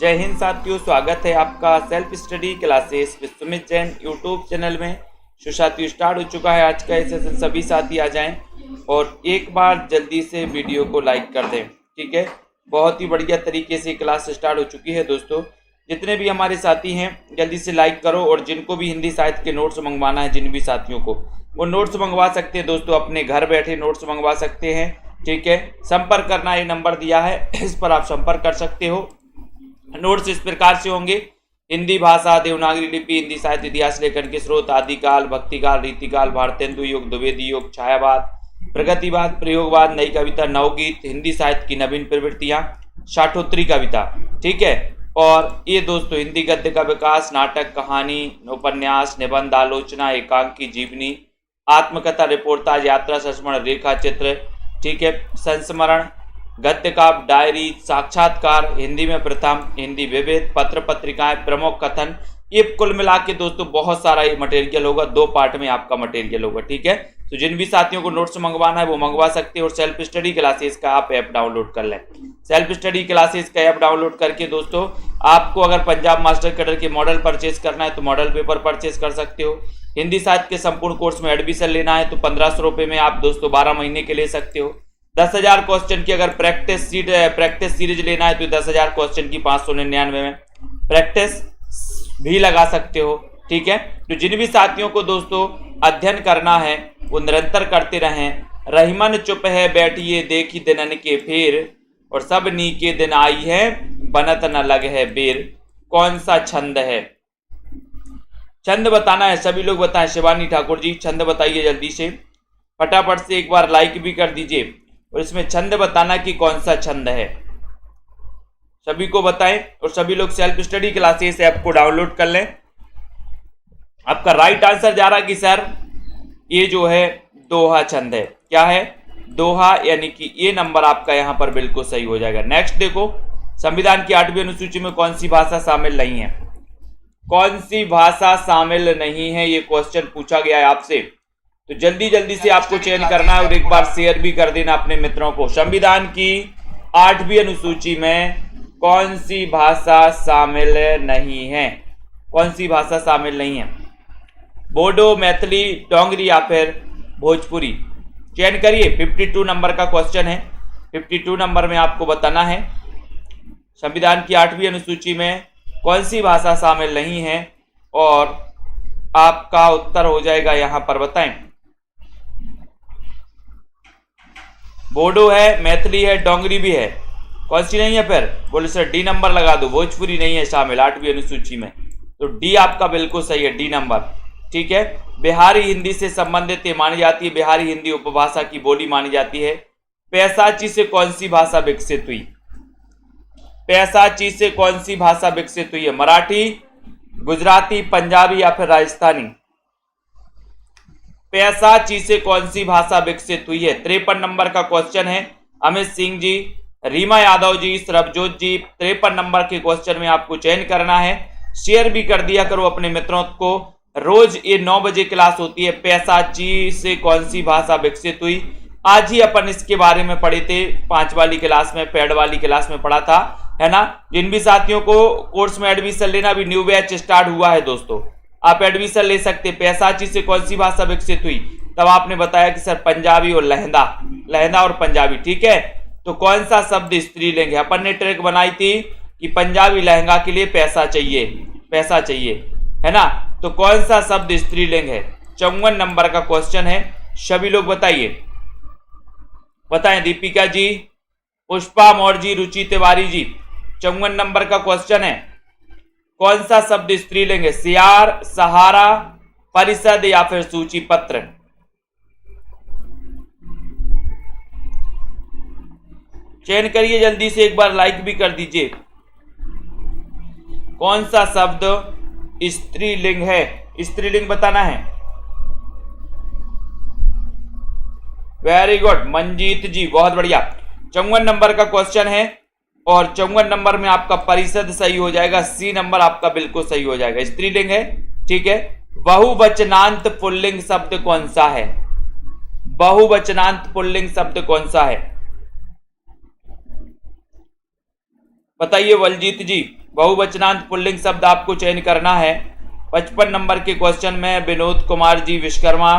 जय हिंद साथियों, स्वागत है आपका self study classes with Sumit Jain YouTube channel में। साथियों स्टार्ट हो चुका है आज का ये सेशन। सभी साथी आ जाएं और एक बार जल्दी से वीडियो को लाइक कर दें, ठीक है। बहुत ही बढ़िया तरीके से क्लास स्टार्ट हो चुकी है दोस्तों। जितने भी हमारे साथी हैं जल्दी से लाइक करो, और जिनको भी हिंदी साहित्य के नोट्स मंगवाना है, जिन भी साथियों को, वो नोट्स मंगवा सकते हैं दोस्तों, अपने घर बैठे नोट्स मंगवा सकते हैं, ठीक है। संपर्क करना, ये नंबर दिया है, इस पर आप संपर्क कर सकते हो। नोट्स इस प्रकार से होंगे: हिंदी भाषा, देवनागरी लिपि, हिंदी साहित्य, इतिहास, लेखन के स्रोत, आदिकाल, भक्तिकाल, रीतिकाल, भारतेंदु युग, द्विवेदी युग, छायावाद, प्रगतिवाद, प्रयोगवाद, नई कविता, नवगीत, हिंदी साहित्य की नवीन प्रवृत्तियां, शाठोत्तरी कविता, ठीक है। और ये दोस्तों हिंदी गद्य का विकास, नाटक, कहानी, उपन्यास, निबंध, आलोचना, एकांकी, जीवनी, आत्मकथा, रिपोर्टाज, यात्रा, संस्मरण, रेखा चित्र, ठीक है, संस्मरण, गद्य काव्य, डायरी, साक्षात्कार, हिंदी में प्रथम, हिंदी विविध, पत्र पत्रिकाएं, प्रमुख कथन, ये कुल मिला के दोस्तों बहुत सारा ये मटेरियल होगा। 2 पार्ट में आपका मटेरियल होगा, ठीक है। तो जिन भी साथियों को नोट्स मंगवाना है वो मंगवा सकते हैं, और सेल्फ स्टडी क्लासेस का आप ऐप डाउनलोड कर लें। सेल्फ स्टडी क्लासेस का ऐप डाउनलोड करके दोस्तों आपको अगर पंजाब मास्टर कैडर के मॉडल परचेज करना है तो मॉडल पेपर परचेज कर सकते हो। हिंदी साहित्य के संपूर्ण कोर्स में एडमिशन लेना है तो 1500 रुपये में आप दोस्तों 12 महीने के ले सकते हो। 10,000 क्वेश्चन की अगर प्रैक्टिस सीरीज लेना है तो 10,000 क्वेश्चन की 599 में प्रैक्टिस भी लगा सकते हो, ठीक है। तो जिन भी साथियों को दोस्तों अध्ययन करना है वो निरंतर करते रहें। रहीमन चुप है बैठिए देखी दिनन के फेर, और सब नीके दिन आई है बनत न लग है बेर। कौन सा छंद है? छंद बताना है, सभी लोग बताएं। शिवानी ठाकुर जी छंद बताइए जल्दी से, फटाफट से एक बार लाइक भी कर दीजिए, और इसमें छंद बताना कि कौन सा छंद है, सभी को बताएं। और सभी लोग सेल्फ स्टडी क्लासेस ऐप को डाउनलोड कर लें। आपका राइट आंसर जा रहा कि सर ये जो है दोहा छंद है। क्या है? दोहा, यानी कि ये नंबर आपका यहां पर बिल्कुल सही हो जाएगा। नेक्स्ट देखो, संविधान की 8वीं अनुसूची में कौन सी भाषा शामिल नहीं है? कौन सी भाषा शामिल नहीं है, ये क्वेश्चन पूछा गया है आपसे। तो जल्दी जल्दी से आपको चयन करना है और एक बार शेयर भी कर देना अपने मित्रों को। संविधान की 8वीं अनुसूची में कौन सी भाषा शामिल नहीं है? कौन सी भाषा शामिल नहीं है? बोडो, मैथिली, डोंगरी या फिर भोजपुरी? चयन करिए। 52 नंबर का क्वेश्चन है। 52 नंबर में आपको बताना है संविधान की 8वीं अनुसूची में कौन सी भाषा शामिल नहीं है, और आपका उत्तर हो जाएगा यहां पर, बताएं। बोडो है, मैथिली है, डोंगरी भी है, कौन सी नहीं है? फिर बोले सर डी नंबर लगा दो, भोजपुरी नहीं है शामिल 8वीं अनुसूची में। तो डी आपका बिल्कुल सही है, डी नंबर, ठीक है। बिहारी हिंदी से संबंधित ये मानी जाती है, बिहारी हिंदी उपभाषा की बोली मानी जाती है। पैसाची से कौन सी भाषा विकसित हुई? पैसाची से कौन सी भाषा विकसित हुई है? मराठी, गुजराती, पंजाबी या फिर राजस्थानी? पैसाची से कौन सी भाषा विकसित हुई है? 53 नंबर का क्वेश्चन है। अमित सिंह जी, रीमा यादव जी, सरबजोत जी, 53 नंबर के क्वेश्चन में आपको चयन करना है। शेयर भी कर दिया करो अपने मित्रों को। रोज ये 9 बजे क्लास होती है। पैसाची से कौन सी भाषा विकसित हुई, आज ही अपन इसके बारे में पढ़े थे 5 वाली क्लास में, पेड वाली क्लास में पढ़ा था, है ना। जिन भी साथियों को कोर्स में एडमिशन लेना, भी न्यू बैच स्टार्ट हुआ है दोस्तों, आप एडमिशन ले सकते। पैसाची से कौन सी भाषा विकसित हुई? तब आपने बताया कि सर पंजाबी और लहंदा, लहंदा और पंजाबी, ठीक है। तो कौन सा शब्द स्त्रीलिंग है? अपन ने ट्रिक बनाई थी कि पंजाबी लहंगा के लिए पैसा चाहिए, पैसा चाहिए, है ना। तो कौन सा शब्द स्त्रीलिंग है? 54 नंबर का क्वेश्चन है। सभी लोग बताइए, बताएं। दीपिका जी, पुष्पा मौर्य जी, रुचि तिवारी जी, 54 नंबर का क्वेश्चन है। कौन सा शब्द स्त्रीलिंग है? सियार, सहारा, परिषद या फिर सूची पत्र? चयन करिए जल्दी से, एक बार लाइक भी कर दीजिए। कौन सा शब्द स्त्रीलिंग है? स्त्रीलिंग बताना है। वेरी गुड मंजीत जी, बहुत बढ़िया। 54 नंबर का क्वेश्चन है, और 54 नंबर में आपका परिषद सही हो जाएगा। सी नंबर आपका बिल्कुल सही हो जाएगा, स्त्रीलिंग है, ठीक है। बहुवचनांत पुल्लिंग शब्द कौन सा है? बहुवचनांत पुल्लिंग शब्द कौन सा है? बताइए वलजीत जी, बहुवचनांत पुल्लिंग शब्द आपको चयन करना है। 55 नंबर के क्वेश्चन में विनोद कुमार जी विश्वकर्मा,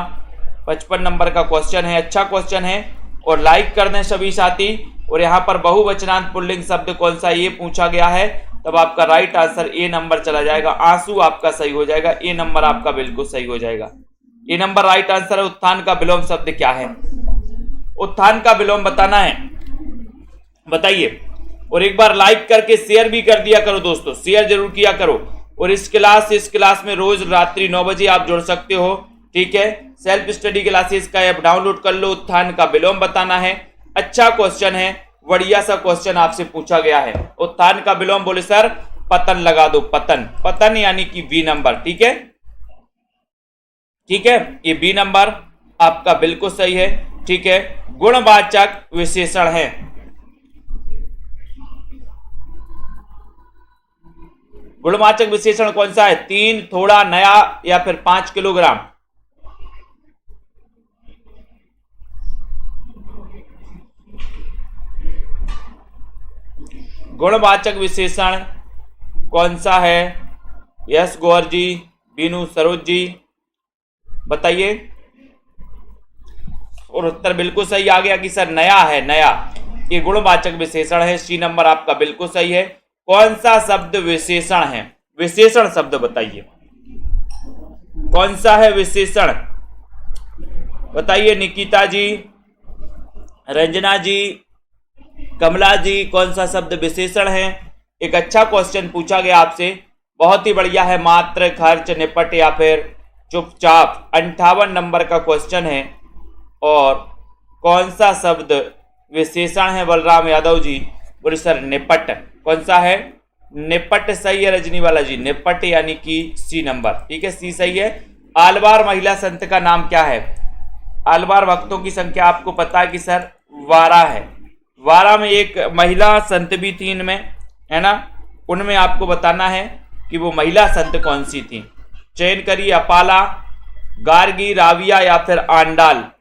55 नंबर का क्वेश्चन है, अच्छा क्वेश्चन है और लाइक कर दें सभी साथी। और यहाँ पर बहुवचनांत पुल्लिंग शब्द कौन सा ये पूछा गया है, तब आपका राइट आंसर ए नंबर चला जाएगा। आंसू आपका सही हो जाएगा, ए नंबर आपका बिल्कुल सही हो जाएगा। ए नंबर राइट आंसर है। उत्थान का विलोम शब्द क्या है? उत्थान का विलोम बताना है, बताइए। और एक बार लाइक करके शेयर भी कर दिया करो दोस्तों, शेयर जरूर किया करो। और इस क्लास में रोज रात्रि 9 बजे आप जुड़ सकते हो, ठीक है। सेल्फ स्टडी क्लासेस का ऐप डाउनलोड कर लो। उत्थान का विलोम बताना है। अच्छा क्वेश्चन है, बढ़िया सा क्वेश्चन आपसे पूछा गया है। उत्थान का विलोम बोले सर पतन लगा दो, पतन, पतन यानी कि बी नंबर, ठीक है, ठीक है। ये बी नंबर आपका बिल्कुल सही है, ठीक है। गुणवाचक विशेषण है। गुणवाचक विशेषण कौन सा है? 3, थोड़ा, नया या फिर 5 किलोग्राम। गुणवाचक विशेषण कौन सा है? यस गौर जी, बीनू सरोज जी, बताइए। और उत्तर बिल्कुल सही आ गया कि सर नया है, नया, ये गुणवाचक विशेषण है। सी नंबर आपका बिल्कुल सही है। कौन सा शब्द विशेषण है? विशेषण शब्द बताइए, कौन सा है विशेषण, बताइए। निकिता जी, रंजना जी, कमला जी, कौन सा शब्द विशेषण है? एक अच्छा क्वेश्चन पूछा गया आपसे, बहुत ही बढ़िया है। मात्र, खर्च, निपट या फिर चुपचाप, 58 नंबर का क्वेश्चन है। और कौन सा शब्द विशेषण है? बलराम यादव जी बोले सर निपट। कौन सा है? निपट सही है रजनी वाला जी, निपट यानी कि सी नंबर, ठीक है, सी सही है। आलवार महिला संत का नाम क्या है? आलवार भक्तों की संख्या आपको पता है कि सर 12 है। 12 में एक महिला संत भी थी इनमें, है ना। उनमें आपको बताना है कि वो महिला संत कौन सी थी। चयन करिए, अपाला, गार्गी, राविया या फिर आंडाल।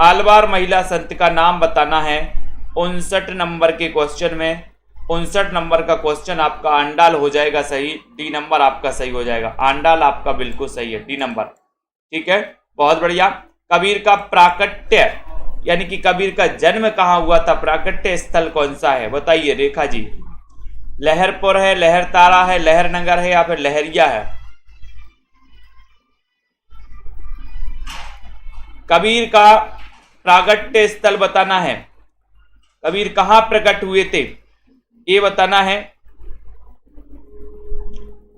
आलवार महिला संत का नाम बताना है। 59 नंबर के क्वेश्चन में, 59 नंबर का क्वेश्चन आपका आंडाल हो जाएगा सही। डी नंबर आपका सही हो जाएगा, आंडाल आपका बिल्कुल सही है, डी नंबर, ठीक है, बहुत बढ़िया। कबीर का प्राकट्य यानी कि कबीर का जन्म कहाँ हुआ था? प्राकट्य स्थल कौन सा है? बताइए रेखा जी। लहरपुर है, लहर तारा है, लहर नगर है या फिर लहरिया है? कबीर का प्राकट्य स्थल बताना है। कबीर कहां प्रकट हुए थे ये बताना है,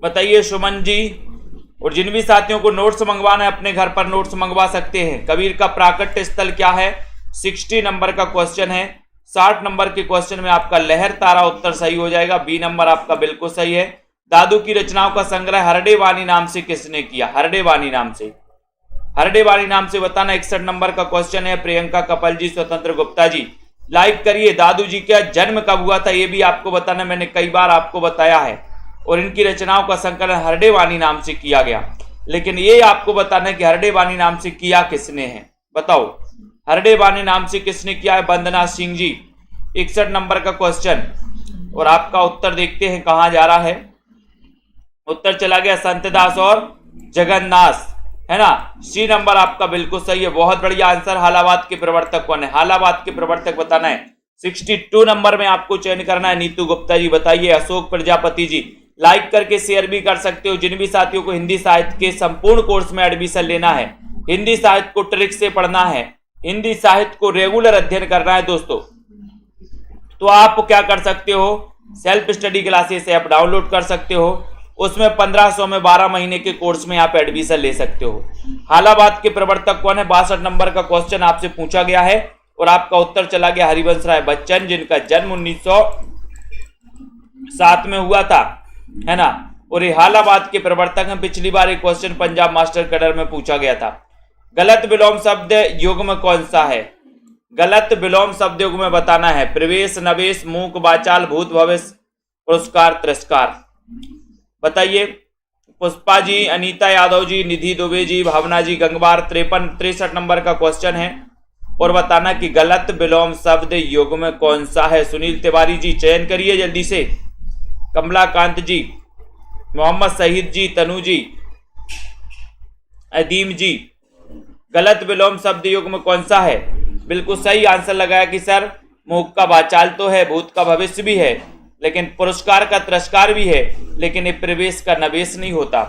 बताइए सुमन जी। और जिन भी साथियों को नोट्स मंगवाना है अपने घर पर नोट्स मंगवा सकते हैं। कबीर का प्राकट्य स्थल क्या है? 60 नंबर का क्वेश्चन है। 60 नंबर के क्वेश्चन में आपका लहर तारा उत्तर सही हो जाएगा, बी नंबर आपका बिल्कुल सही है। दादू की रचनाओं का संग्रह हरडे वाणी नाम से किसने किया? हरडे वाणी नाम से, हरडे वाणी नाम से बताना। 61 नंबर का क्वेश्चन है। प्रियंका कपल जी, स्वतंत्र गुप्ता जी, लाइक करिए। दादू जी का जन्म कब हुआ था ये भी आपको बताना, मैंने कई बार आपको बताया है। और इनकी रचनाओं का संकलन हरडे वाणी नाम से किया गया, लेकिन ये आपको बताना है कि हरडे वाणी नाम से किया किसने है, बताओ। हरडे वाणी नाम से किसने किया है? वंदना सिंह जी। 61 नंबर का क्वेश्चन, और आपका उत्तर देखते हैं कहां जा रहा है। उत्तर चला गया संतदास और जगन्नाथ, है ना। सी नंबर आपका बिल्कुल सही है, बहुत बढ़िया आंसर। हालाबाद के प्रवर्तक कौन है? हालाबाद के प्रवर्तक बताना है। 62 नंबर में आपको चयन करना है। नीतू गुप्ता जी बताइए। अशोक प्रजापति जी, लाइक करके शेयर भी कर सकते हो। जिन भी साथियों को हिंदी साहित्य के संपूर्ण कोर्स में एडमिशन लेना है, हिंदी साहित्य को ट्रिक से पढ़ना है, हिंदी साहित्य को रेगुलर अध्ययन करना है दोस्तों, तो आप क्या कर सकते हो? Self study classes app download कर सकते हो। उसमें 1500 में 12 महीने के कोर्स में आप एडमिशन ले सकते हो। हालाबाद के प्रवर्तक कौन है? 62 नंबर का क्वेश्चन आपसे पूछा गया है और आपका उत्तर चला गया हरिवंश राय बच्चन, जिनका जन्म 1907 में हुआ था, है ना। और ये हालाबाद के प्रवर्तक हैं। पिछली बार एक क्वेश्चन पंजाब मास्टर कैडर में पूछा गया था। गलत विलोम शब्द युग्म कौन सा है? गलत विलोम शब्द युग्म में बताना है। प्रवेश, नवेश, मूक, वाचाल, भूत, भविष्य, पुरस्कार, तिरस्कार, बताइए। पुष्पा जी, अनीता यादव जी, निधि दुबे जी, भावना जी, गंगवार। 63 नंबर का क्वेश्चन है और बताना कि गलत विलोम शब्द युग्म में कौन सा है। सुनील तिवारी जी, चयन करिए जल्दी से। कमलाकांत जी, मोहम्मद शहीद जी, तनु जी, अदीम जी। गलत विलोम शब्द युग्म कौन सा है? बिल्कुल सही आंसर लगाया कि सर मुख का वाचाल तो है, भूत का भविष्य भी है, लेकिन पुरस्कार का तिरस्कार भी है, लेकिन ये प्रवेश का नवेश नहीं होता।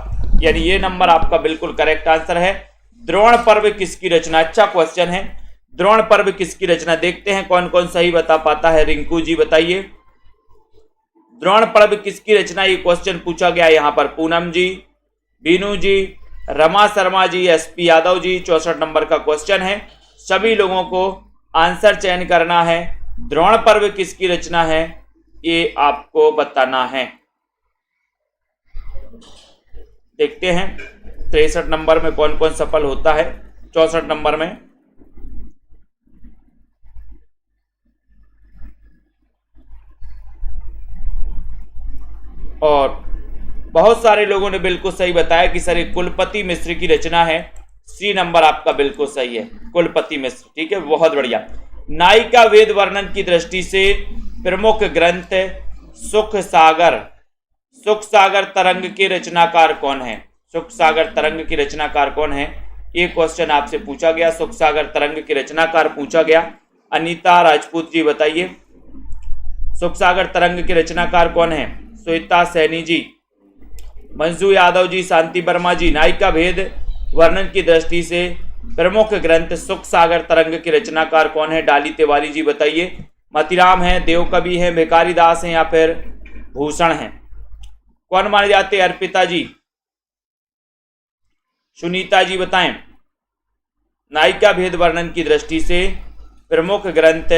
यानी ये नंबर आपका बिल्कुल करेक्ट आंसर है। द्रोण पर्व किसकी रचना? अच्छा क्वेश्चन है। द्रोण पर्व किसकी रचना? देखते हैं कौन कौन सही बता पाता है। रिंकू जी बताइए, द्रोण पर्व किसकी रचना? ये क्वेश्चन पूछा गया यहाँ पर। पूनम जी, बीनू जी, रमा शर्मा जी, एसपी यादव जी। 64 नंबर का क्वेश्चन है। सभी लोगों को आंसर चयन करना है। द्रोण पर्व किसकी रचना है ये आपको बताना है। देखते हैं 63 नंबर में कौन कौन सफल होता है। 64 नंबर में और बहुत सारे लोगों ने बिल्कुल सही बताया कि सर ये कुलपति मिश्र की रचना है। सी नंबर आपका बिल्कुल सही है, कुलपति मिश्र। ठीक है, बहुत बढ़िया। नायिका वेद वर्णन की दृष्टि से प्रमुख ग्रंथ सुख सागर तरंग के रचनाकार कौन है? सुख सागर तरंग की रचनाकार कौन है? ये क्वेश्चन आपसे पूछा गया। सुख सागर तरंग के रचनाकार पूछा गया। अनीता राजपूत जी बताइए, सुख सागर तरंग के रचनाकार कौन है? श्वेता सैनी जी, मंजू यादव जी, शांति वर्मा जी। नायिका भेद वर्णन की दृष्टि से प्रमुख ग्रंथ सुख सागर तरंग के रचनाकार कौन है? डाली तिवारी जी बताइए। मतिराम है, देवकवि है, भिखारी दास है या फिर भूषण है? कौन माने जाते हैं? अर्पिता जी, सुनीता जी बताएं। नायिका भेद वर्णन की दृष्टि से प्रमुख ग्रंथ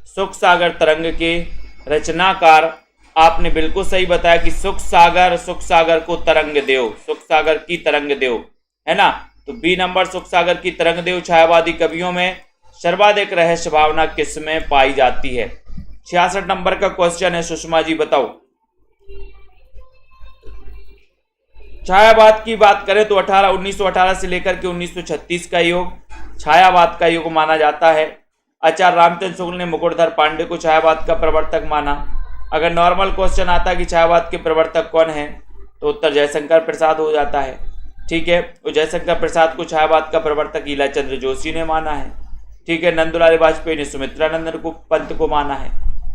सुख सागर तरंग के रचनाकार आपने बिल्कुल सही बताया कि सुख सागर को तरंग देव, सुख सागर की तरंग देव, है ना? तो बी नंबर सुख सागर की तरंग देव। छायावादी कवियों में सर्वाधिक रहस्य भावना किसमें पाई जाती है? 66 नंबर का क्वेश्चन है। सुषमा जी बताओ। छायावाद की बात करें तो 1918 से लेकर के 1936 का युग छायावाद का युग माना जाता है। आचार्य रामचंद्र शुक्ल ने मुकुटधर पांडे को छायावाद का प्रवर्तक माना। अगर नॉर्मल क्वेश्चन आता है कि छायावाद के प्रवर्तक कौन है तो उत्तर जयशंकर प्रसाद हो जाता है। ठीक है, तो जयशंकर प्रसाद को छायावाद का प्रवर्तक ईला चंद्र जोशी ने माना है। ठीक है, नंदलाल वाजपेयी ने सुमित्रानंद को पंत को माना है।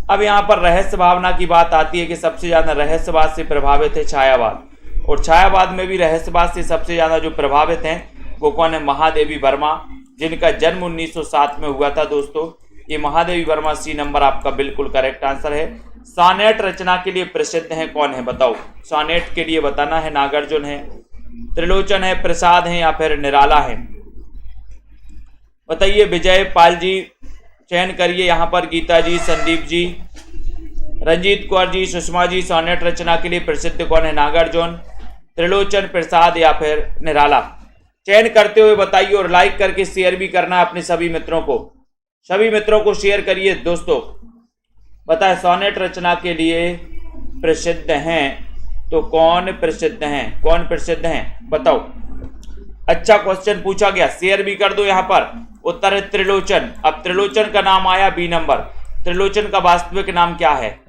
अब यहाँ पर रहस्य भावना की बात आती है कि सबसे ज्यादा रहस्यवाद से प्रभावित है छायावाद, और छायावाद में भी रहस्यवाद से सबसे ज्यादा जो प्रभावित हैं वो कौन है? महादेवी वर्मा, जिनका जन्म 1907 में हुआ था। दोस्तों ये महादेवी वर्मा। सी नंबर आपका बिल्कुल करेक्ट आंसर है। सॉनेट रचना के लिए प्रसिद्ध है कौन है? बताओ। सॉनेट के लिए बताना है। नागार्जुन है, त्रिलोचन है, प्रसाद है या फिर निराला है? बताइए। विजय पाल जी चयन करिए यहाँ पर। गीता जी, संदीप जी, रंजीत कौर जी, सुषमा जी। सॉनेट रचना के लिए प्रसिद्ध कौन है? नागार्जुन, त्रिलोचन, प्रसाद या फिर निराला? चयन करते हुए बताइए और लाइक करके शेयर भी करना है अपने सभी मित्रों को। सभी मित्रों को शेयर करिए दोस्तों। बताए सॉनेट रचना के लिए प्रसिद्ध हैं तो कौन प्रसिद्ध हैं? कौन प्रसिद्ध हैं बताओ। अच्छा क्वेश्चन पूछा गया, शेयर भी कर दो यहाँ पर। उत्तर है त्रिलोचन। अब त्रिलोचन का नाम आया बी नंबर। त्रिलोचन का वास्तविक नाम क्या है?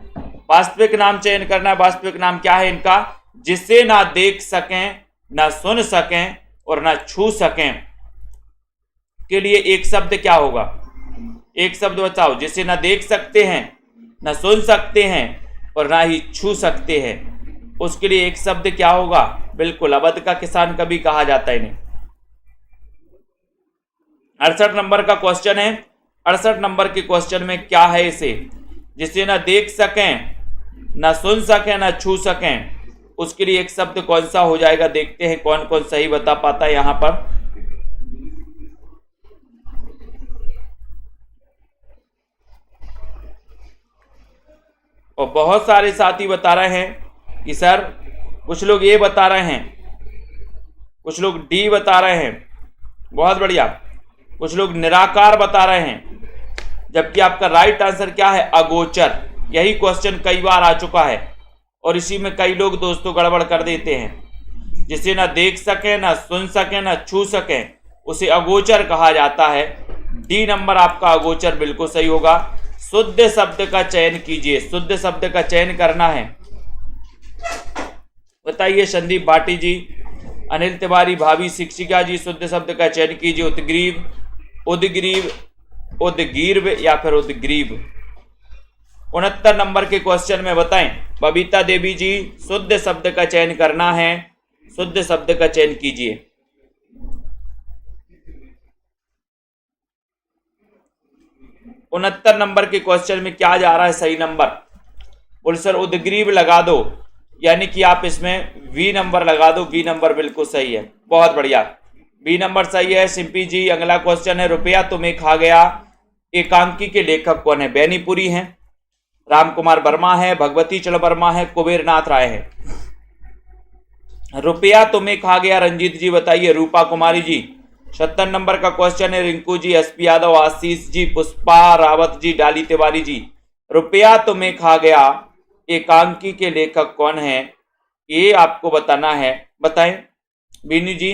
वास्तविक नाम चयन करना है। वास्तविक नाम क्या है इनका? जिसे ना देख सकें, ना सुन सकें और ना छू सकें के लिए एक शब्द क्या होगा? एक शब्द बताओ। जिसे ना देख सकते हैं, ना सुन सकते हैं और ना ही छू सकते हैं, उसके लिए एक शब्द क्या होगा? बिल्कुल, अवध का किसान कभी कहा जाता है इन्हें। 68 नंबर का क्वेश्चन है। 68 नंबर के क्वेश्चन में क्या है इसे? जिसे ना देख सकें, ना सुन सकें, ना छू सकें, उसके लिए एक शब्द कौन सा हो जाएगा? देखते हैं कौन कौन सही बता पाता है यहां पर। और बहुत सारे साथी बता रहे हैं कि सर, कुछ लोग ये बता रहे हैं, कुछ लोग डी बता रहे हैं, बहुत बढ़िया। कुछ लोग निराकार बता रहे हैं, जबकि आपका राइट आंसर क्या है? अगोचर। यही क्वेश्चन कई बार आ चुका है और इसी में कई लोग दोस्तों गड़बड़ कर देते हैं। जिसे ना देख सके, ना सुन सके, ना छू सके, उसे अगोचर कहा जाता है। डी नंबर आपका अगोचर बिल्कुल सही होगा। शुद्ध शब्द का चयन कीजिए। शुद्ध शब्द का चयन करना है। बताइए संदीप भाटी जी, अनिल तिवारी, भावी शिक्षिका जी, शुद्ध शब्द का चयन कीजिए। उद्ग्रीव, उद्ग्रीव, उद्गीर्व या फिर उद्ग्रीव। 69 नंबर के क्वेश्चन में बताएं। बबीता देवी जी, शुद्ध शब्द का चयन करना है, शुद्ध शब्द का चयन कीजिए। उनहत्तर नंबर के क्वेश्चन में क्या जा रहा है सही नंबर? बोल सर उद्ग्रीव लगा दो, यानी कि आप इसमें वी नंबर लगा दो। वी नंबर बिल्कुल सही है, बहुत बढ़िया, बी नंबर सही है। सिंपी जी, अगला क्वेश्चन है, रुपया तुम्हें खा गया एकांकी के लेखक कौन है? बेनीपुरी हैं, राम कुमार वर्मा है, भगवती चरण वर्मा है, कुबेरनाथ राय है। रुपया तुम्हें खा गया रंजीत जी बताइए। रूपा कुमारी जी। 70 नंबर का क्वेश्चन है, रिंकू जी, एसपी यादव, आशीष जी, पुष्पा रावत जी, डाली तिवारी जी। रुपया तुम्हें खा गया एकांकी के लेखक कौन है, ये आपको बताना है, बताएं। बीनू जी,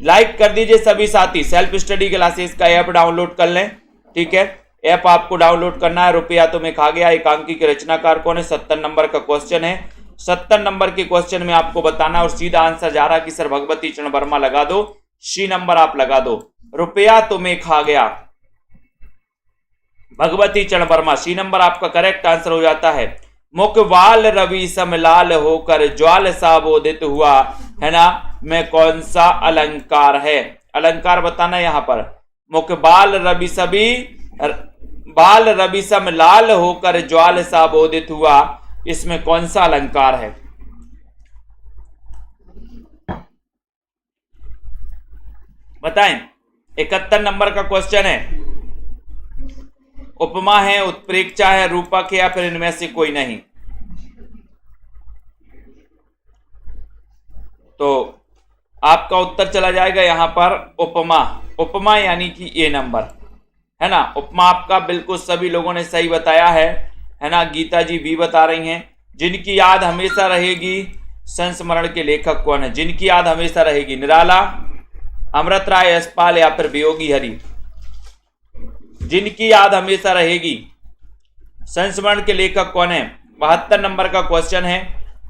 लाइक कर दीजिए सभी साथी। सेल्फ स्टडी क्लासेस का ऐप डाउनलोड कर लें, ठीक है, ऐप आपको डाउनलोड करना है। रुपया तुम्हें खा गया एकांकी के रचनाकार कौन है? 70 नंबर का क्वेश्चन है। 70 नंबर के क्वेश्चन में आपको बताना और सीधा आंसर जा रहा कि सर भगवती चरण वर्मा लगा दो, सी नंबर आप लगा दो। रुपया तुम्हें खा गया भगवती चरण वर्मा, सी नंबर आपका करेक्ट आंसर हो जाता है। मुखवाल रवि समलाल होकर ज्वाल सा बोधित हुआ, है ना, में कौन सा अलंकार है? अलंकार बताना यहां पर। मुखबाल रवि सभी बाल रवि सम लाल होकर ज्वाल सा बोधित हुआ, इसमें कौन सा अलंकार है? बताएं। 71 नंबर का क्वेश्चन है। उपमा है, उत्प्रेक्षा है, रूपक है, या फिर इनमें से कोई नहीं? तो आपका उत्तर चला जाएगा यहां पर उपमा। उपमा यानी कि ए नंबर, है ना। उपमा आपका बिल्कुल सभी लोगों ने सही बताया है ना। गीता जी भी बता रही हैं। जिनकी याद हमेशा रहेगी, संस्मरण के लेखक कौन है? जिनकी याद हमेशा रहेगी, निराला, अमृत राय, यशपाल, या फिर वियोगी हरि? जिनकी याद हमेशा रहेगी, संस्मरण के लेखक कौन है? 72 नंबर का क्वेश्चन है।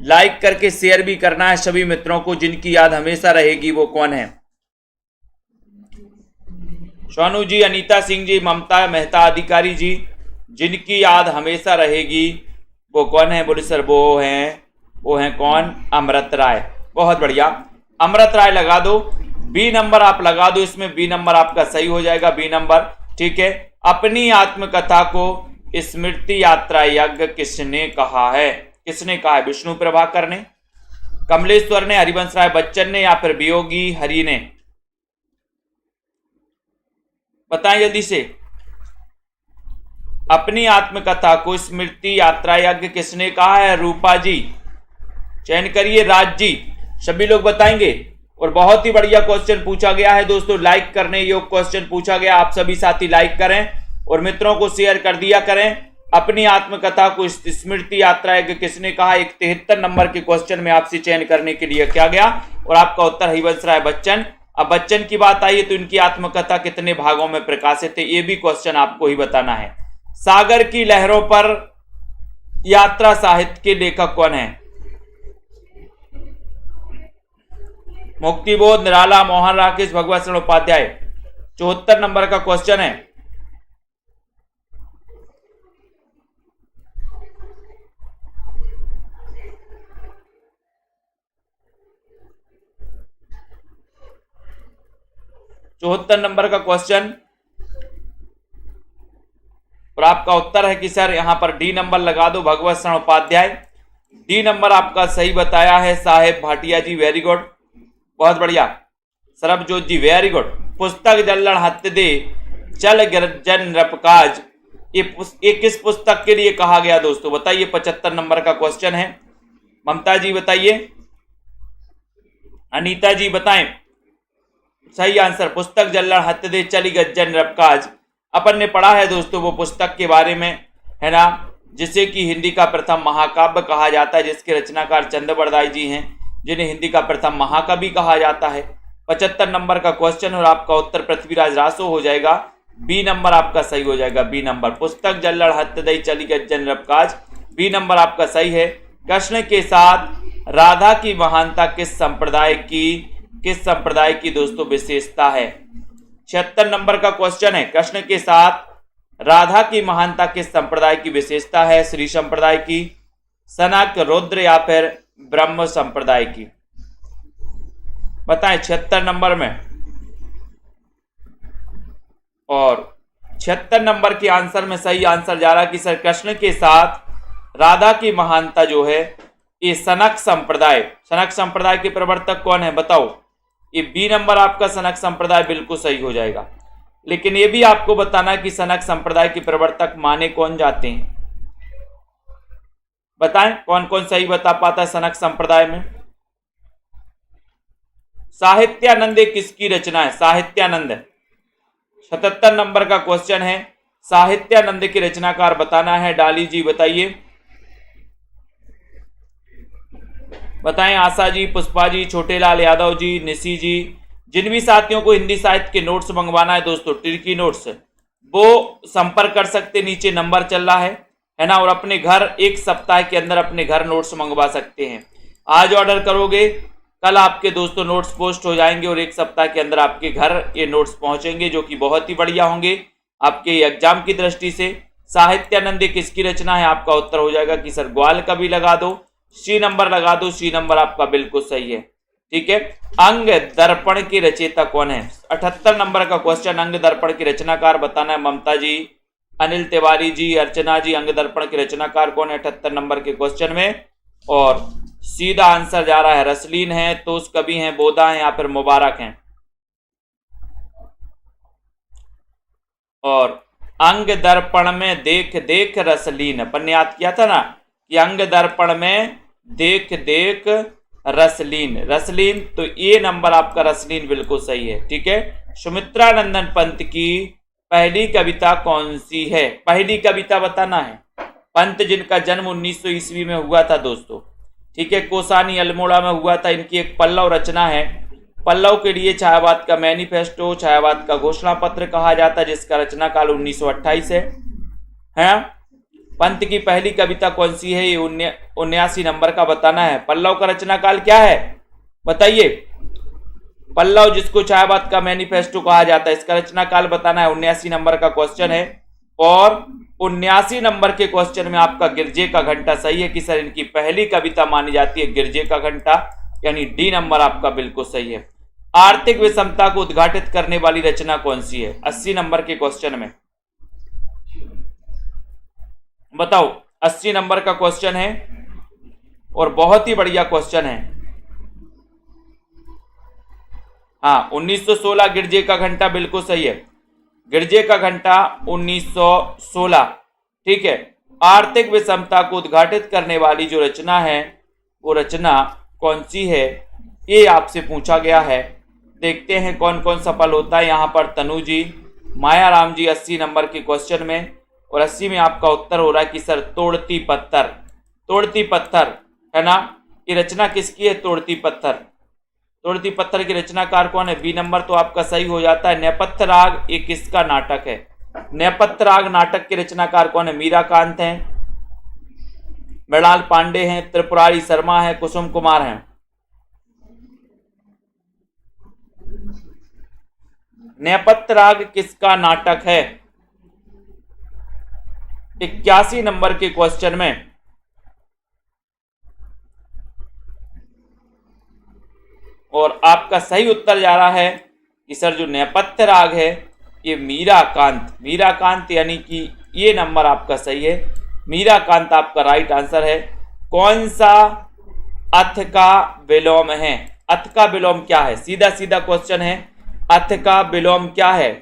लाइक करके शेयर भी करना है सभी मित्रों को। जिनकी याद हमेशा रहेगी वो कौन है? सोनू जी, अनीता सिंह जी, ममता मेहता अधिकारी जी, जिनकी याद हमेशा रहेगी वो कौन है? बोले सर वो हैं कौन? अमृत राय। बहुत बढ़िया, अमृत राय लगा दो। बी नंबर आप लगा दो, इसमें बी नंबर आपका सही हो जाएगा, बी नंबर, ठीक है। अपनी आत्मकथा को स्मृति यात्रा यज्ञ किसने कहा है? किसने कहा है? विष्णु प्रभाकर ने, कमलेश्वर ने, हरिवंश राय बच्चन ने, या फिर वियोगी हरि ने? बताएं जल्दी से। अपनी आत्मकथा को स्मृति यात्रा यज्ञ किसने कहा है? रूपा जी, चयन करिए। राज जी, सभी लोग बताएंगे। और बहुत ही बढ़िया क्वेश्चन पूछा गया है दोस्तों, लाइक करने योग्य क्वेश्चन पूछा गया। आप सभी साथी लाइक करें और मित्रों को शेयर कर दिया करें। अपनी आत्मकथा को स्मृति यात्रा यज्ञ किसने कहा? 73 नंबर के क्वेश्चन में आपसे चयन करने के लिए क्या गया और आपका उत्तर हरिवंश राय बच्चन। अब बच्चन की बात आई तो इनकी आत्मकथा कितने भागों में प्रकाशित है, ये भी क्वेश्चन आपको ही बताना है। सागर की लहरों पर यात्रा साहित्य के लेखक कौन है? मुक्तिबोध, निराला, मोहन राकेश, भगवत शरण उपाध्याय। 74 नंबर का क्वेश्चन है। चौहत्तर नंबर का क्वेश्चन और आपका उत्तर है कि सर यहां पर डी नंबर लगा दो, भगवत शरण उपाध्याय। डी नंबर आपका सही बताया है साहेब भाटिया जी, वेरी गुड, बहुत बढ़िया। सरबजोत जी, वेरी गुड। पुस्तक जल्लण हत्य दे चल गिरजन नृपकाज, ये किस पुस्तक के लिए कहा गया दोस्तों? बताइए। 75 नंबर का क्वेश्चन है। ममता जी बताइए, अनीता जी बताएं सही आंसर। पुस्तक जल्लण हत्य दे चल गिरजन नृपकाज, अपन ने पढ़ा है दोस्तों वो पुस्तक के बारे में, है ना, जिसे कि हिंदी का प्रथम महाकाव्य कहा जाता है, जिसके रचनाकार चंद्रबरदाई जी हैं, जिन्हें हिंदी का प्रथम महाकवि कहा जाता है। 75 नंबर का क्वेश्चन और आपका उत्तर पृथ्वीराज रासो हो जाएगा। बी नंबर आपका सही हो जाएगा, बी नंबर। पुस्तक जल्लण हत्य दई चली गज्जन नृपकाज, बी नंबर आपका सही है। कृष्ण के साथ राधा की महानता किस संप्रदाय की दोस्तों विशेषता है? 76 नंबर का क्वेश्चन है। कृष्ण के साथ राधा की महानता किस संप्रदाय की विशेषता है? श्री संप्रदाय की, सनक, रुद्र या फिर ब्रह्म संप्रदाय की? बताएं 76 नंबर में। और 76 नंबर के आंसर में सही आंसर जा रहा कि सर कृष्ण के साथ राधा की महानता जो है ये सनक संप्रदाय के प्रवर्तक कौन है बताओ? ये बी नंबर आपका सनक संप्रदाय बिल्कुल सही हो जाएगा। लेकिन ये भी आपको बताना कि सनक संप्रदाय के प्रवर्तक माने कौन जाते हैं? बताएं कौन कौन सही बता पाता है सनक संप्रदाय में? साहित्यानंद किसकी रचना है? साहित्यानंद 77 नंबर का क्वेश्चन है। साहित्यानंद के रचनाकार बताना है। डाली जी बताइए, बताएं। आशा जी, पुष्पा जी, छोटेलाल यादव जी, निशी जी। जिन भी साथियों को हिंदी साहित्य के नोट्स मंगवाना है दोस्तों, टिर्की नोट्स, वो संपर्क कर सकते, नीचे नंबर चल रहा है ना। और अपने घर एक सप्ताह के अंदर अपने घर नोट्स मंगवा सकते हैं। आज ऑर्डर करोगे, कल आपके दोस्तों नोट्स पोस्ट हो जाएंगे और एक सप्ताह के अंदर आपके घर ये नोट्स पहुंचेंगे, जो कि बहुत ही बढ़िया होंगे आपके एग्जाम की दृष्टि से। साहित्यानंद किसकी रचना है? आपका उत्तर हो जाएगा कि सर ग्वाल का भी लगा दो, सी नंबर लगा दो, सी नंबर आपका बिल्कुल सही है। ठीक है। अंग दर्पण की रचयिता कौन है? 78 नंबर का क्वेश्चन। अंग दर्पण की रचनाकार बताना है। ममता जी, अनिल तिवारी जी, अर्चना जी। अंग दर्पण के रचनाकार कौन है 78 नंबर के क्वेश्चन में? और सीधा आंसर जा रहा है रसलीन है, तोस कवि हैं, बोधा हैं या फिर मुबारक हैं। और अंग दर्पण में देख देख रसलीन, अपन ने याद किया था ना कि अंग दर्पण में देख देख रसलीन, तो ये नंबर आपका रसलीन बिल्कुल सही है। ठीक है। सुमित्रानंदन पंत की पहली कविता कौन सी है? पहली कविता बताना है। पंत जिनका जन्म 1900 ईस्वी में हुआ था दोस्तों। ठीक है। कोसानी अल्मोड़ा में हुआ था। इनकी एक पल्लव रचना है। पल्लव के लिए छायावाद का मैनिफेस्टो, छायावाद का घोषणा पत्र कहा जाता है, जिसका रचना काल 1928 है। पंत की पहली कविता कौन सी है? ये 79 नंबर का बताना है। पल्लव का रचना काल क्या है बताइए? पल्लव जिसको छायावाद का मैनिफेस्टो कहा जाता है, इसका रचना काल बताना है। 79 नंबर का क्वेश्चन है। और 79 नंबर के क्वेश्चन में आपका गिरजे का घंटा सही है कि सर इनकी पहली कविता मानी जाती है गिरजे का घंटा, यानी डी नंबर आपका बिल्कुल सही है। आर्थिक विषमता को उद्घाटित करने वाली रचना कौन सी है? 80 नंबर के क्वेश्चन में बताओ। 80 नंबर का क्वेश्चन है और बहुत ही बढ़िया क्वेश्चन है। हाँ, 1916 गिरजे का घंटा बिल्कुल सही है। गिरजे का घंटा 1916। ठीक है। आर्थिक विषमता को उद्घाटित करने वाली जो रचना है वो रचना कौन सी है, ये आपसे पूछा गया है। देखते हैं कौन कौन सफल होता है। यहाँ पर तनु जी, माया राम जी 80 नंबर के क्वेश्चन में, और 80 में आपका उत्तर हो रहा है कि सर तोड़ती पत्थर है ना। ये रचना किसकी है? तोड़ती पत्थर की रचनाकार कौन है? बी नंबर तो आपका सही हो जाता है। नेपथ्य राग ये किसका नाटक है? नेपथ्य राग नाटक के रचनाकार कौन है? मीराकांत हैं, मृणाल पांडे हैं, त्रिपुरारी शर्मा है, कुसुम कुमार हैं। नेपथ्य राग किसका नाटक है? 81 नंबर के क्वेश्चन में। और आपका सही उत्तर जा रहा है कि सर जो नेपथ्य राग है ये मीराकांत यानी कि ये नंबर आपका सही है। मीराकांत आपका राइट आंसर है। कौन सा अथ का विलोम है? अथ का विलोम क्या है? सीधा क्वेश्चन है। अथ का विलोम क्या है?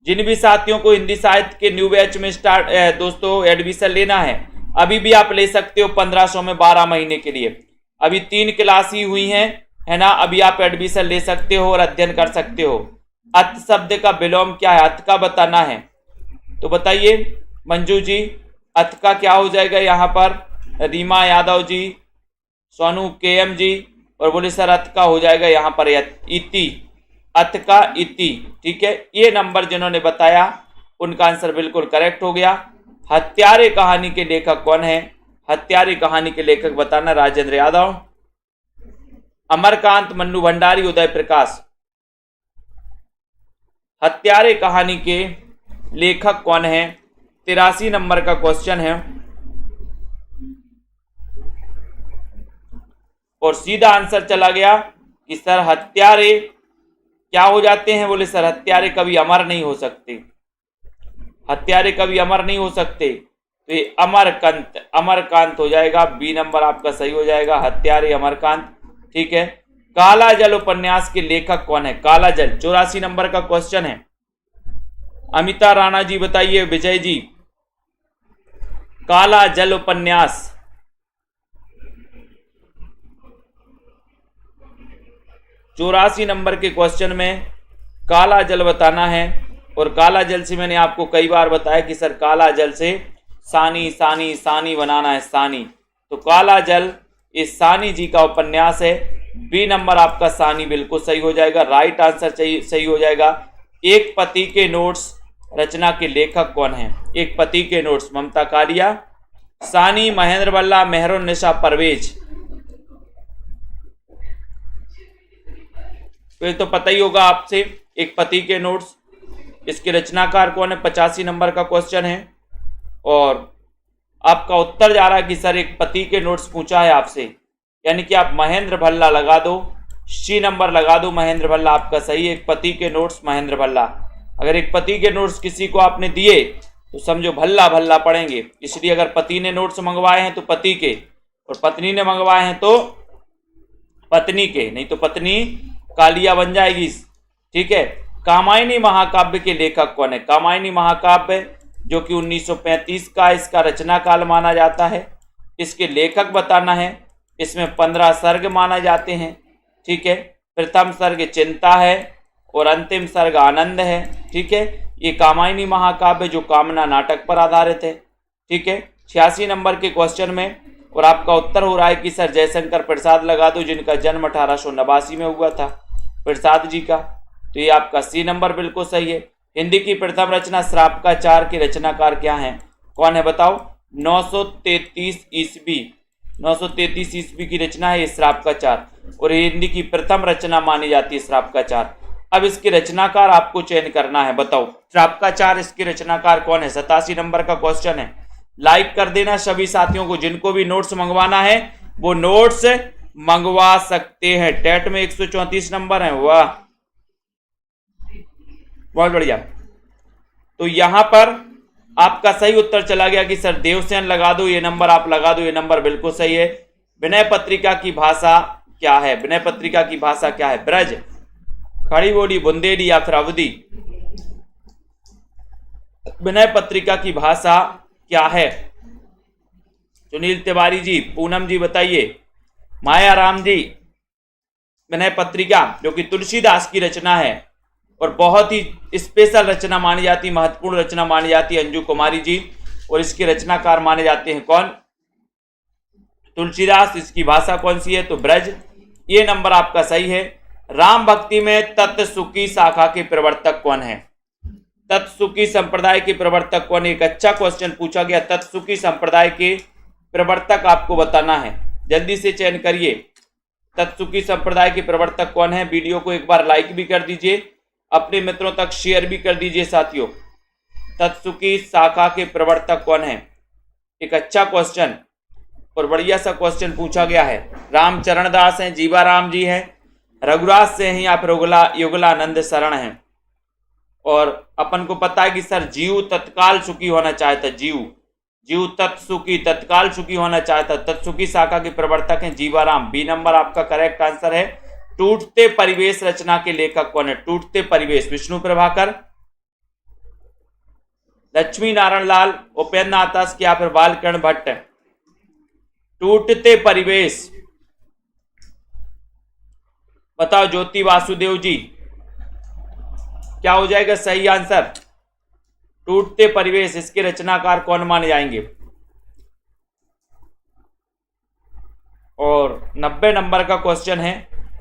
जिन भी साथियों को हिंदी साहित्य के न्यू बैच में दोस्तों एडमिशन लेना है, अभी भी आप ले सकते हो 1500 में 12 महीने के लिए। अभी 3 क्लास ही हुई हैं, है ना। अभी आप एडमिशन ले सकते हो और अध्ययन कर सकते हो। अथ शब्द का विलोम क्या है? अथ का बताना है। तो बताइए मंजू जी, अथ का क्या हो जाएगा यहाँ पर? रीमा यादव जी, सोनू केएम जी, और बोले सर अथ का हो जाएगा यहाँ पर इति, अथ का इति। ठीक है। ये नंबर जिन्होंने बताया उनका आंसर बिल्कुल करेक्ट हो गया। हत्यारे कहानी के लेखक कौन है? हत्यारे कहानी के लेखक बताना। राजेंद्र यादव, अमरकांत, मन्नू भंडारी, उदय प्रकाश। हत्यारे कहानी के लेखक कौन है? 83 नंबर का क्वेश्चन है। और सीधा आंसर चला गया कि सर हत्यारे क्या हो जाते हैं? बोले सर हत्यारे कभी अमर नहीं हो सकते, हत्यारे कभी अमर नहीं हो सकते, तो ये अमरकांत, अमरकांत हो जाएगा। बी नंबर आपका सही हो जाएगा, हत्यारे अमरकांत। ठीक है। काला जल उपन्यास के लेखक कौन है? काला जल 84 नंबर का क्वेश्चन है। अमिता राणा जी बताइए, विजय जी, काला जल उपन्यास 84 नंबर के क्वेश्चन में काला जल बताना है। और काला जल से मैंने आपको कई बार बताया कि सर काला जल से सानी सानी सानी बनाना है, सानी। तो काला जल इस सानी जी का उपन्यास है। बी नंबर आपका सानी बिल्कुल सही हो जाएगा, राइट आंसर सही हो जाएगा। एक पति के नोट्स रचना के लेखक कौन है? एक पति के नोट्स, ममता कालिया, सानी, महेंद्र बल्ला, मेहरुन्निसा परवेज। फिर तो पता ही होगा आपसे, एक पति के नोट्स, इसके रचनाकार कौन है? 85 नंबर का क्वेश्चन है। और आपका उत्तर जा रहा है कि सर एक पति के नोट्स पूछा है आपसे, यानी कि आप महेंद्र भल्ला लगा दो, सी नंबर लगा दो, महेंद्र भल्ला आपका सही है। एक पति के नोट्स महेंद्र भल्ला। अगर एक पति के नोट्स किसी को आपने दिए तो समझो भल्ला भल्ला पढ़ेंगे, इसलिए अगर पति ने नोट्स मंगवाए हैं तो पति के, और पत्नी ने मंगवाए हैं तो पत्नी के, नहीं तो पत्नी कालिया बन जाएगी। ठीक है। कामायनी महाकाव्य के लेखक कौन है? कामायनी महाकाव्य जो कि 1935 का इसका रचना काल माना जाता है, इसके लेखक बताना है। इसमें 15 सर्ग माने जाते हैं। ठीक है। प्रथम सर्ग चिंता है और अंतिम सर्ग आनंद है। ठीक है। ये कामायनी महाकाव्य जो कामना नाटक पर आधारित है। ठीक है। 86 नंबर के क्वेश्चन में, और आपका उत्तर हो रहा है कि सर जयशंकर प्रसाद लगा दो, जिनका जन्म 1889 में हुआ था, प्रसाद जी का। तो ये आपका सी नंबर बिल्कुल सही है। हिंदी की प्रथम रचना श्रापकाचार के रचनाकार क्या हैं? कौन है बताओ? 933 ईस्वी, 933 ईस्वी की रचना है ये श्रापकाचार, और ये हिंदी की प्रथम रचना मानी जाती है श्रापकाचार। अब इसके रचनाकार आपको चयन करना है, बताओ श्रापकाचार इसके रचनाकार कौन है? 87 नंबर का क्वेश्चन है। लाइक कर देना सभी साथियों को, जिनको भी नोट्स मंगवाना है वो नोट्स मंगवा सकते हैं। टेट में 134 नंबर है, वाह बहुत बढ़िया। तो यहां पर आपका सही उत्तर चला गया कि सर देवसेन लगा दो, ये नंबर आप लगा दो, ये नंबर बिल्कुल सही है। विनय पत्रिका की भाषा क्या है? विनय पत्रिका की भाषा क्या है? ब्रज, खड़ी बोली, बुंदेली या फिर अवधी? विनय पत्रिका की भाषा क्या है? सुनील तिवारी जी, पूनम जी बताइए, माया राम जी। विनय पत्रिका जो कि तुलसीदास की रचना है और बहुत ही स्पेशल रचना मानी जाती, महत्वपूर्ण रचना मानी जाती है, अंजू कुमारी जी, और इसके रचनाकार माने जाते हैं कौन? तुलसीदास। इसकी भाषा कौन सी है? तो ब्रज। ये नंबर आपका सही है। राम भक्ति में तत्सुकी शाखा के प्रवर्तक कौन है? तत्सुकी संप्रदाय के प्रवर्तक कौन है? एक अच्छा क्वेश्चन पूछा गया। तत्सुकी संप्रदाय के प्रवर्तक आपको बताना है, जल्दी से चयन करिए। तत्सुकी संप्रदाय के प्रवर्तक कौन है? वीडियो को एक बार लाइक भी कर दीजिए, अपने मित्रों तक शेयर भी कर दीजिए साथियों। तत्सुकी शाखा के प्रवर्तक कौन है? एक अच्छा क्वेश्चन और बढ़िया सा क्वेश्चन पूछा गया है। रामचरण दास हैं, जीवाराम जी हैं, रघुराज से हैं या फिर युगलानंद शरण हैं। और अपन को पता है कि सर जीव तत्काल सुखी होना चाहता, जीव तत्सुखी तत्काल सुखी होना चाहता। तत्सुखी शाखा के प्रवर्तक हैं जीवाराम। बी नंबर आपका करेक्ट आंसर है। टूटते परिवेश रचना के लेखक कौन है? टूटते परिवेश विष्णु प्रभाकर, लक्ष्मी नारायण लाल, उपेंद्र नाथ दास या फिर बालकर्ण भट्ट? टूटते परिवेश बताओ ज्योति वासुदेव जी, क्या हो जाएगा सही आंसर? टूटते परिवेश, इसके रचनाकार कौन माने जाएंगे? और 90 नंबर का क्वेश्चन है,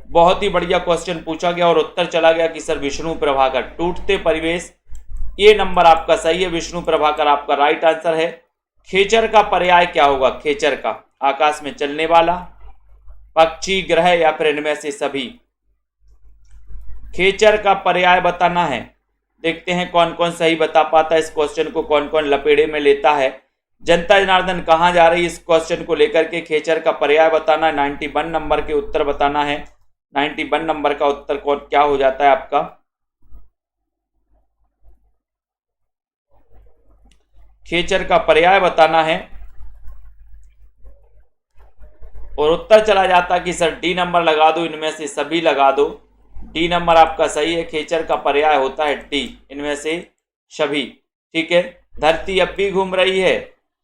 बहुत ही बढ़िया क्वेश्चन पूछा गया और उत्तर चला गया कि सर विष्णु प्रभाकर। टूटते परिवेश, ये नंबर आपका सही है, विष्णु प्रभाकर आपका राइट आंसर है। खेचर का पर्याय क्या होगा? खेचर का आकाश में चलने वाला, पक्षी, ग्रह या फिर इनमें से सभी। खेचर का पर्याय बताना है। देखते हैं कौन कौन सही बता पाता है, इस क्वेश्चन को कौन कौन लपेड़े में लेता है। जनता जनार्दन कहाँ जा रही है इस क्वेश्चन को लेकर के? खेचर का पर्याय बताना है, 91 नंबर के उत्तर बताना है। 91 नंबर का उत्तर कौन क्या हो जाता है आपका? खेचर का पर्याय बताना है और उत्तर चला जाता कि सर डी नंबर लगा दो, इनमें से सभी लगा दो। डी नंबर आपका सही है, खेचर का पर्याय होता है डी, इनमें से सभी। ठीक है। धरती अब भी घूम रही है,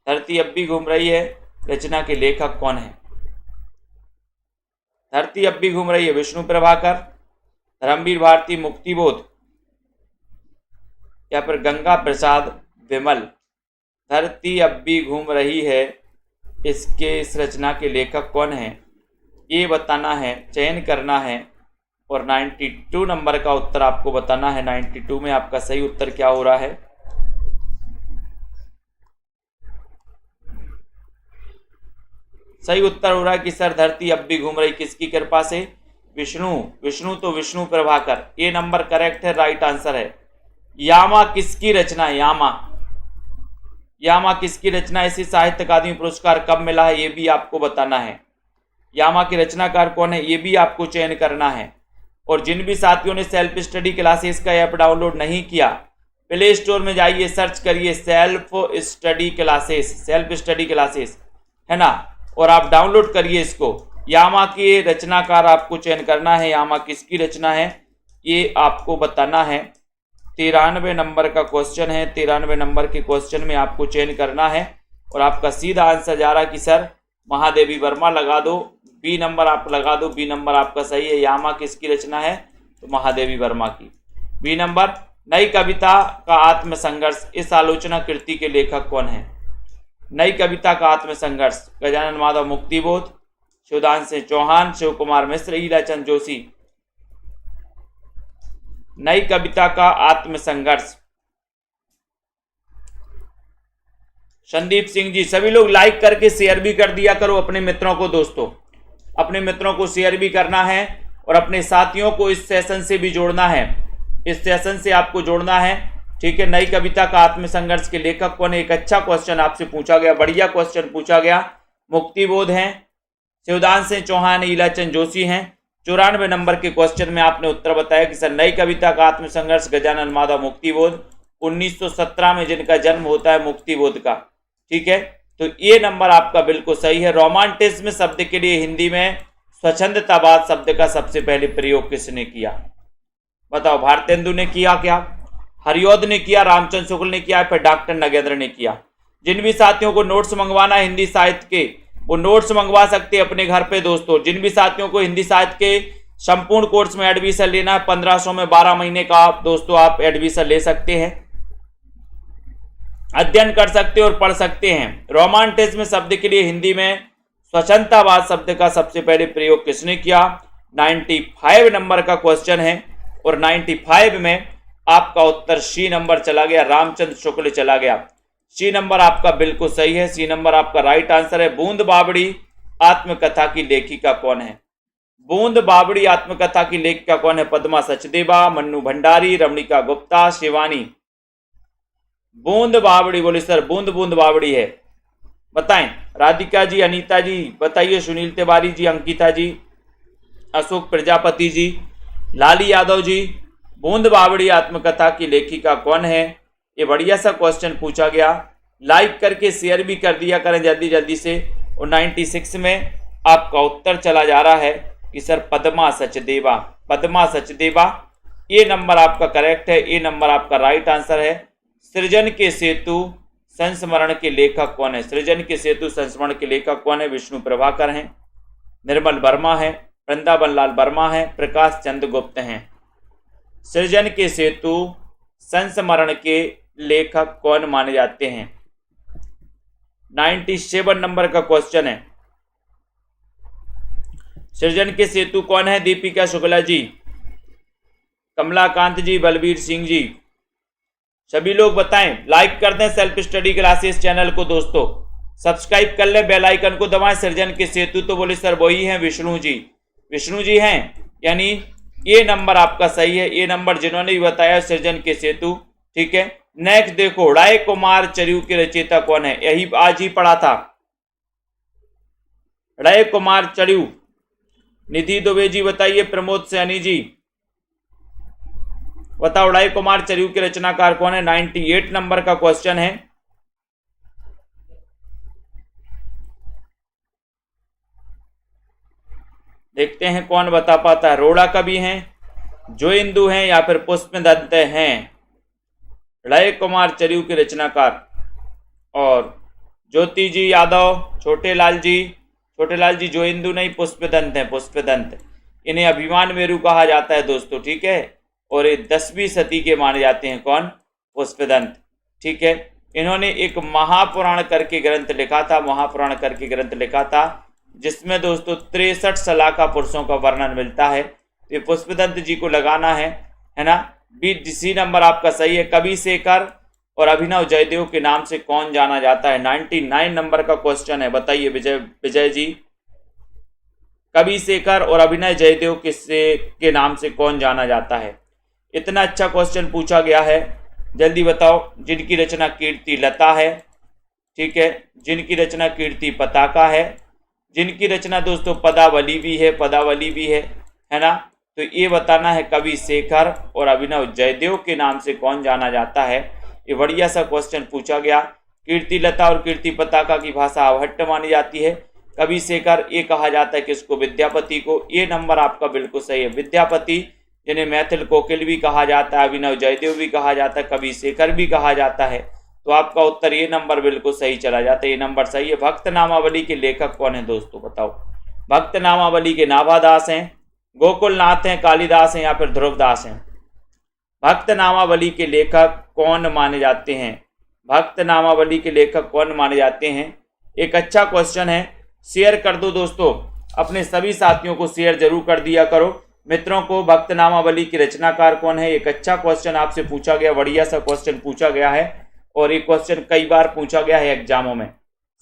धरती अब भी घूम रही है, रचना के लेखक कौन है? धरती अब भी घूम रही है, विष्णु प्रभाकर, धर्मवीर भारती, मुक्तिबोध या फिर गंगा प्रसाद विमल। धरती अब भी घूम रही है, इस रचना के लेखक कौन है ये बताना है, चयन करना है और 92 नंबर का उत्तर आपको बताना है। 92 में आपका सही उत्तर क्या हो रहा है? सही उत्तर हो रहा है कि सर धरती अब भी घूम रही, किसकी कृपा से? विष्णु तो विष्णु प्रभाकर, ए नंबर करेक्ट है, राइट आंसर है। यामा किसकी रचना है? यामा किसकी रचना है? इसे साहित्य अकादमी पुरस्कार कब मिला है ये भी आपको बताना है। यामा के रचनाकार कौन है ये भी आपको चयन करना है। और जिन भी साथियों ने सेल्फ स्टडी क्लासेस का ऐप डाउनलोड नहीं किया, प्ले स्टोर में जाइए, सर्च करिए सेल्फ स्टडी क्लासेस, है ना, और आप डाउनलोड करिए इसको। यामा के रचनाकार आपको चयन करना है, यामा किसकी रचना है ये आपको बताना है। 93 नंबर का क्वेश्चन है, 93 नंबर के क्वेश्चन में आपको चयन करना है और आपका सीधा आंसर जा रहा है कि सर महादेवी वर्मा लगा दो, बी नंबर आप लगा दो, बी नंबर आपका सही है। यामा किसकी रचना है? तो महादेवी वर्मा की। B number. नई कविता का आत्मसंघर्ष, इस आलोचना कृति के लेखक कौन है? नई कविता का आत्मसंघर्ष, गजानन माधव, मुक्तिबोध, शिवदान सिंह चौहान, शिव कुमार मिश्र, ईराचंद जोशी। नई कविता का आत्मसंघर्ष, संदीप सिंह जी। सभी लोग लाइक करके शेयर भी कर दिया करो अपने मित्रों को। दोस्तों अपने मित्रों को शेयर भी करना है और अपने साथियों को इस सेशन से भी जोड़ना है, इस सेशन से आपको जोड़ना है। ठीक है। नई कविता का आत्मसंघर्ष के लेखक कौन है? एक अच्छा क्वेश्चन आपसे पूछा गया, बढ़िया क्वेश्चन पूछा गया। मुक्तिबोध हैं, शिवदान सिंह चौहान, ईलाचंद जोशी हैं। 94 नंबर के क्वेश्चन में आपने उत्तर बताया कि सर नई कविता का आत्मसंघर्ष, गजानन माधव, मुक्तिबोध। 1917 में जिनका जन्म होता है मुक्तिबोध का। ठीक है। तो ये नंबर आपका बिल्कुल सही है। रोमांटिज्म शब्द के लिए हिंदी में स्वच्छंदतावाद शब्द का सबसे पहले प्रयोग किसने किया? बताओ। भारतेंदु ने किया क्या? हरिऔध ने किया, रामचंद्र शुक्ल ने किया, फिर डॉक्टर नगेंद्र ने किया। जिन भी साथियों को नोट्स मंगवाना है हिंदी साहित्य के, वो नोट्स मंगवा सकते हैं अपने घर पे। दोस्तों जिन भी साथियों को हिंदी साहित्य के संपूर्ण कोर्स में एडमिशन लेना है, 1500 में 12 महीने का आप दोस्तों आप एडमिशन ले सकते हैं, अध्ययन कर सकते हैं और पढ़ सकते हैं। रोमांटिज्म शब्द के लिए हिंदी में स्वच्छंदतावाद शब्द का सबसे पहले प्रयोग किसने किया? 95 नंबर का क्वेश्चन है और 95 में आपका उत्तर सी नंबर चला गया, रामचंद्र शुक्ल चला गया। सी नंबर आपका बिल्कुल सही है, सी नंबर आपका राइट आंसर है। बूंद बावड़ी आत्मकथा की लेखिका कौन है? बूंद बावड़ी आत्मकथा की लेखिका कौन है? पद्मा सचदेवा, मन्नू भंडारी, रमणिका गुप्ता, शिवानी। बूंद बावड़ी बोले सर बूंद बूंद बावड़ी है, बताएं। राधिका जी, अनीता जी बताइए, सुनील तिवारी जी, अंकिता जी, अशोक प्रजापति जी, लाली यादव जी। बूंद बावड़ी आत्मकथा की लेखिका कौन है? ये बढ़िया सा क्वेश्चन पूछा गया। लाइक करके शेयर भी कर दिया करें जल्दी जल्दी से। और 96 में आपका उत्तर चला जा रहा है कि सर पद्मा सचदेवा, पद्मा सचदेवा। ये नंबर आपका करेक्ट है, ये नंबर आपका राइट आंसर है। सृजन के सेतु संस्मरण के लेखक कौन है? सृजन के सेतु संस्मरण के लेखक कौन है? विष्णु प्रभाकर हैं, निर्मल वर्मा है, वृंदावन लाल वर्मा है, प्रकाश चंद्र गुप्त हैं। सृजन के सेतु संस्मरण के लेखक कौन माने जाते हैं? 97 नंबर का क्वेश्चन है। सृजन के सेतु कौन है? दीपिका शुक्ला जी, कमलाकांत जी, बलबीर सिंह जी। सभी लोग बताएं, लाइक कर दें सेल्फ स्टडी क्लासेस चैनल को दोस्तों। सब्सक्राइब कर ले, बेल आइकन को दबाएं। सृजन के सेतु तो बोले सर वही हैं विष्णु जी, विष्णु जी हैं, यानी ये नंबर आपका सही है। ये नंबर जिन्होंने भी बताया सृजन के सेतु, ठीक है। नेक्स्ट देखो, राय कुमार चरियू के रचयिता कौन है? यही आज ही पढ़ा था, राय कुमार चरियू। निधि दुबे जी बताइए, प्रमोद सैनी जी बताओ, राय कुमार चरियू के रचनाकार कौन है? 98 नंबर का क्वेश्चन है। देखते हैं कौन बता पाता है। रोड़ा कवि हैं, जोइंदू हैं, या फिर पुष्पदंत हैं? राय कुमार चरियू के रचनाकार। और ज्योति जी यादव, छोटे लाल जी जोइंदू नहीं, पुष्पदंत हैं, पुष्पदंत। इन्हें अभिमान मेरू कहा जाता है दोस्तों, ठीक है। और ये 10वीं सदी के माने जाते हैं, कौन? पुष्पदंत, ठीक है। इन्होंने एक महापुराण करके ग्रंथ लिखा था, महापुराण करके ग्रंथ लिखा था, जिसमें दोस्तों 63 सलाका पुरुषों का वर्णन मिलता है। तो ये पुष्पदंत जी को लगाना है ना। सी नंबर आपका सही है। कवि शेखर और अभिनव जयदेव के नाम से कौन जाना जाता है? 99 नंबर का क्वेश्चन है, बताइए विजय जी। कवि शेखर और अभिनव जयदेव के नाम से कौन जाना जाता है? इतना अच्छा क्वेश्चन पूछा गया है, जल्दी बताओ। जिनकी रचना कीर्ति लता है, ठीक है, जिनकी रचना कीर्ति पताका है, जिनकी रचना दोस्तों पदावली भी है, पदावली भी है ना। तो ये बताना है कवि शेखर और अभिनव जयदेव के नाम से कौन जाना जाता है। ये बढ़िया सा क्वेश्चन पूछा गया। कीर्ति लता और कीर्ति पताका की भाषा अवहट्ट मानी जाती है। कवि शेखर ये कहा जाता है किसको? विद्यापति को। ये नंबर आपका बिल्कुल सही है। विद्यापति जिन्हें मैथिल कोकिल भी कहा जाता है, अभिनव जयदेव भी कहा जाता है, कवि शेखर भी कहा जाता है। तो आपका उत्तर ये नंबर बिल्कुल सही चला जाता है, ये नंबर सही है। भक्त नामावली के लेखक कौन है दोस्तों, बताओ। भक्त नामावली के नाभादास हैं, गोकुलनाथ हैं, कालिदास हैं, या फिर ध्रुवदास हैं? भक्त नामावली के लेखक कौन माने जाते हैं? भक्त नामावली के लेखक कौन माने जाते हैं? एक अच्छा क्वेश्चन है, शेयर कर दो दोस्तों, अपने सभी साथियों को शेयर जरूर कर दिया करो मित्रों को। भक्त नामावली के रचनाकार कौन है? एक अच्छा क्वेश्चन आपसे पूछा गया, बढ़िया सा क्वेश्चन पूछा गया है, और ये क्वेश्चन कई बार पूछा गया है एग्जामों में।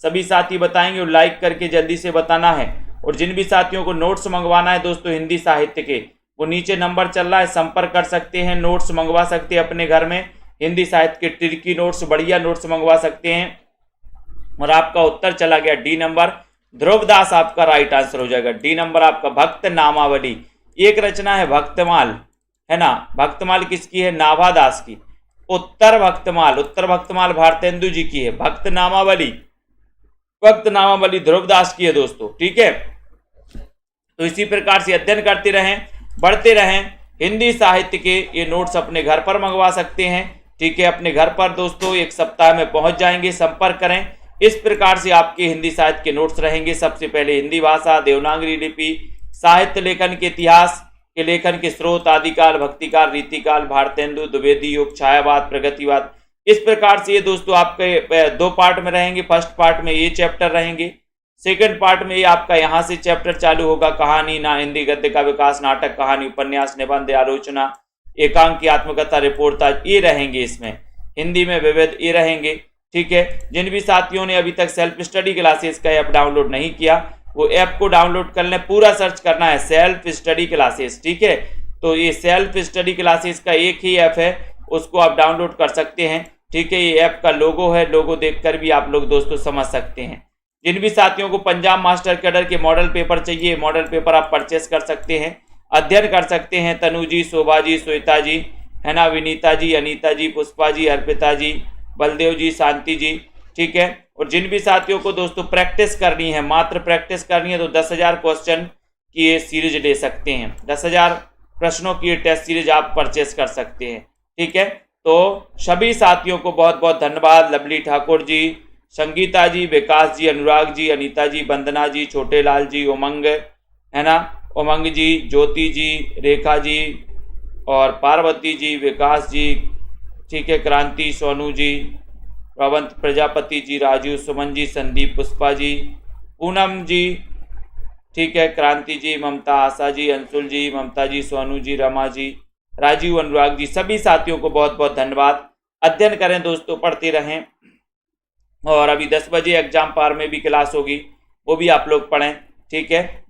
सभी साथी बताएंगे और लाइक करके जल्दी से बताना है। और जिन भी साथियों को नोट्स मंगवाना है दोस्तों हिंदी साहित्य के, वो नीचे नंबर चल रहा है, संपर्क कर सकते हैं, नोट्स मंगवा सकते हैं अपने घर में। हिंदी साहित्य के ट्रिकी नोट्स, बढ़िया नोट्स मंगवा सकते हैं। और आपका उत्तर चला गया डी नंबर, ध्रुवदास आपका राइट आंसर हो जाएगा। डी नंबर आपका भक्त नामावली। एक रचना है भक्तमाल, है ना। भक्तमाल किसकी है? नाभादास की। उत्तर भक्तमाल भारतेंदु जी की है। भक्त नामावली ध्रुवदास की है दोस्तों, ठीक है। तो इसी प्रकार से अध्ययन करते रहें, बढ़ते रहें। हिंदी साहित्य के ये नोट्स अपने घर पर मंगवा सकते हैं, ठीक है। अपने घर पर दोस्तों 1 सप्ताह में पहुंच जाएंगे, संपर्क करें। इस प्रकार से आपके हिंदी साहित्य के नोट्स रहेंगे। सबसे पहले हिंदी भाषा, देवनागरी लिपि, साहित्य लेखन के इतिहास के लेखन के स्रोत, आदिकाल, भक्तिकाल, रीतिकाल, भारतेंदु, द्विवेदी युग, छायावाद, प्रगतिवाद। इस प्रकार से ये दोस्तों आपके 2 पार्ट में रहेंगे। फर्स्ट पार्ट में ये चैप्टर रहेंगे, सेकंड पार्ट में ये आपका यहाँ से चैप्टर चालू होगा, कहानी ना हिंदी गद्य का विकास, नाटक, कहानी, उपन्यास, निबंध, आलोचना, एकांकी, आत्मकथा, रिपोर्ट, ये रहेंगे। इसमें हिंदी में विविध ये रहेंगे, ठीक है। जिन भी साथियों ने अभी तक सेल्फ स्टडी क्लासेस का ऐप डाउनलोड नहीं किया, वो ऐप को डाउनलोड कर लें। पूरा सर्च करना है सेल्फ स्टडी क्लासेस, ठीक है। तो ये सेल्फ स्टडी क्लासेस का एक ही ऐप है, उसको आप डाउनलोड कर सकते हैं, ठीक है। ये ऐप का लोगो है, लोगो देखकर भी आप लोग दोस्तों समझ सकते हैं। जिन भी साथियों को पंजाब मास्टर कैडर के मॉडल पेपर चाहिए, मॉडल पेपर आप परचेस कर सकते हैं, अध्ययन कर सकते हैं। तनु जी, शोभा जी, श्वेता जी, है ना, विनीता जी, अनीता जी, पुष्पा जी, अर्पिता जी, बलदेव जी, शांति जी, ठीक है। और जिन भी साथियों को दोस्तों प्रैक्टिस करनी है, मात्र प्रैक्टिस करनी है, तो 10,000 क्वेश्चन की ये सीरीज ले सकते हैं। 10,000 प्रश्नों की ये टेस्ट सीरीज आप परचेस कर सकते हैं, ठीक है। तो सभी साथियों को बहुत बहुत धन्यवाद। लवली ठाकुर जी, संगीता जी, विकास जी, अनुराग जी, अनीता जी, वंदना जी, छोटे लाल जी, उमंग, है ना, उमंग जी, ज्योति जी, रेखा जी, और पार्वती जी, विकास जी, ठीक है, क्रांति, सोनू जी, प्रवंत प्रजापति जी, राजू, सुमन जी, संदीप, पुष्पा जी, पूनम जी, ठीक है, क्रांति जी, ममता, आशा जी, अंशुल जी, ममता जी, सोनू जी, रमा जी, राजीव, अनुराग जी, सभी साथियों को बहुत बहुत धन्यवाद। अध्ययन करें दोस्तों, पढ़ते रहें। और अभी 10 बजे एग्जाम पार में भी क्लास होगी, वो भी आप लोग पढ़ें। ठीक है।